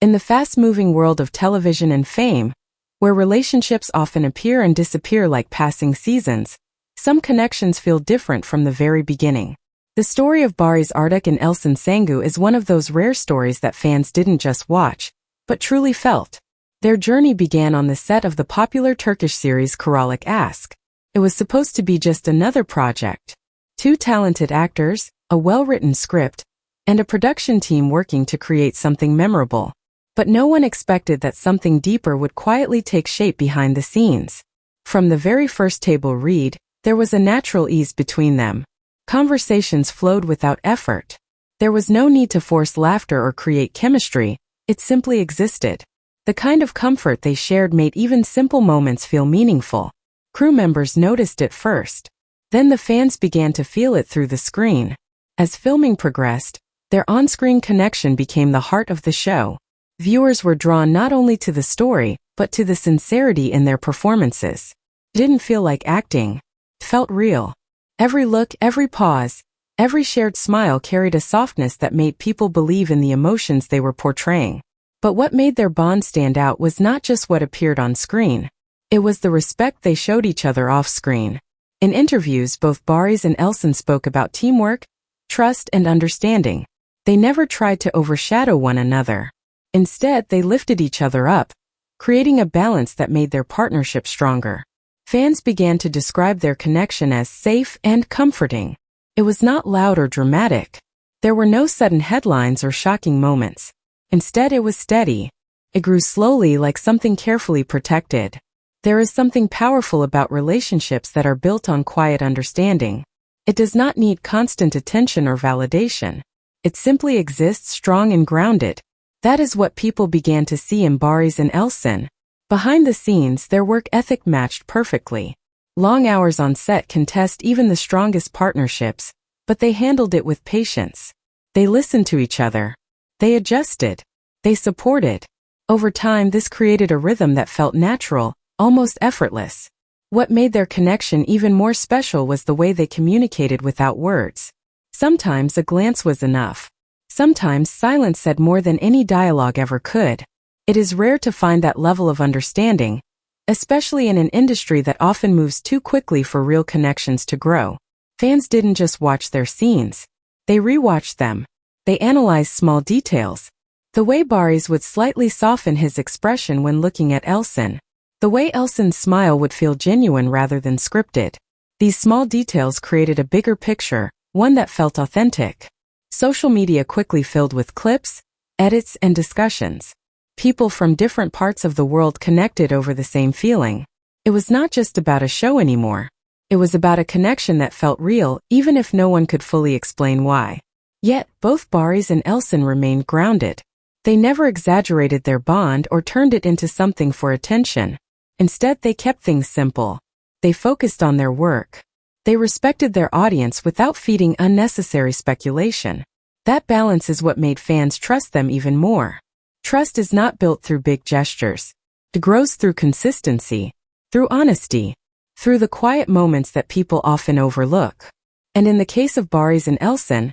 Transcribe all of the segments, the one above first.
In the fast-moving world of television and fame, where relationships often appear and disappear like passing seasons, some connections feel different from the very beginning. The story of Barış Arduç and Elçin Sangu is one of those rare stories that fans didn't just watch, but truly felt. Their journey began on the set of the popular Turkish series Kiralık Aşk. It was supposed to be just another project. Two talented actors, a well-written script, and a production team working to create something memorable. But no one expected that something deeper would quietly take shape behind the scenes. From the very first table read, there was a natural ease between them. Conversations flowed without effort. There was no need to force laughter or create chemistry, it simply existed. The kind of comfort they shared made even simple moments feel meaningful. Crew members noticed it first. Then the fans began to feel it through the screen. As filming progressed, their on-screen connection became the heart of the show. Viewers were drawn not only to the story, but to the sincerity in their performances. It didn't feel like acting. It felt real. Every look, every pause, every shared smile carried a softness that made people believe in the emotions they were portraying. But what made their bond stand out was not just what appeared on screen. It was the respect they showed each other off-screen. In interviews, both Barış and Elçin spoke about teamwork, trust, and understanding. They never tried to overshadow one another. Instead, they lifted each other up, creating a balance that made their partnership stronger. Fans began to describe their connection as safe and comforting. It was not loud or dramatic. There were no sudden headlines or shocking moments. Instead, it was steady. It grew slowly, like something carefully protected. There is something powerful about relationships that are built on quiet understanding. It does not need constant attention or validation. It simply exists strong and grounded. That is what people began to see in Barış and Elçin. Behind the scenes, their work ethic matched perfectly. Long hours on set can test even the strongest partnerships, but they handled it with patience. They listened to each other. They adjusted. They supported. Over time, this created a rhythm that felt natural, almost effortless. What made their connection even more special was the way they communicated without words. Sometimes a glance was enough. Sometimes silence said more than any dialogue ever could. It is rare to find that level of understanding, especially in an industry that often moves too quickly for real connections to grow. Fans didn't just watch their scenes. They rewatched them. They analyzed small details. The way Barış would slightly soften his expression when looking at Elçin. The way Elçin's smile would feel genuine rather than scripted. These small details created a bigger picture, one that felt authentic. Social media quickly filled with clips, edits, and discussions. People from different parts of the world connected over the same feeling. It was not just about a show anymore. It was about a connection that felt real, even if no one could fully explain why. Yet, both Barış and Elçin remained grounded. They never exaggerated their bond or turned it into something for attention. Instead, they kept things simple. They focused on their work. They respected their audience without feeding unnecessary speculation. That balance is what made fans trust them even more. Trust is not built through big gestures. It grows through consistency, through honesty, through the quiet moments that people often overlook. And in the case of Barış and Elçin,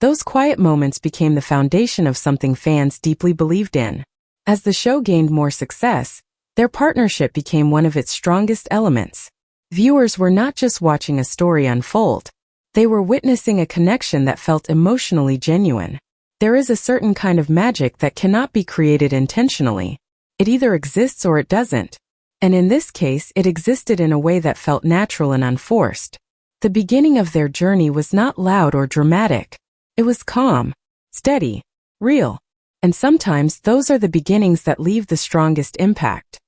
those quiet moments became the foundation of something fans deeply believed in. As the show gained more success, their partnership became one of its strongest elements. Viewers were not just watching a story unfold. They were witnessing a connection that felt emotionally genuine. There is a certain kind of magic that cannot be created intentionally. It either exists or it doesn't. And in this case, it existed in a way that felt natural and unforced. The beginning of their journey was not loud or dramatic. It was calm, steady, real. And sometimes those are the beginnings that leave the strongest impact.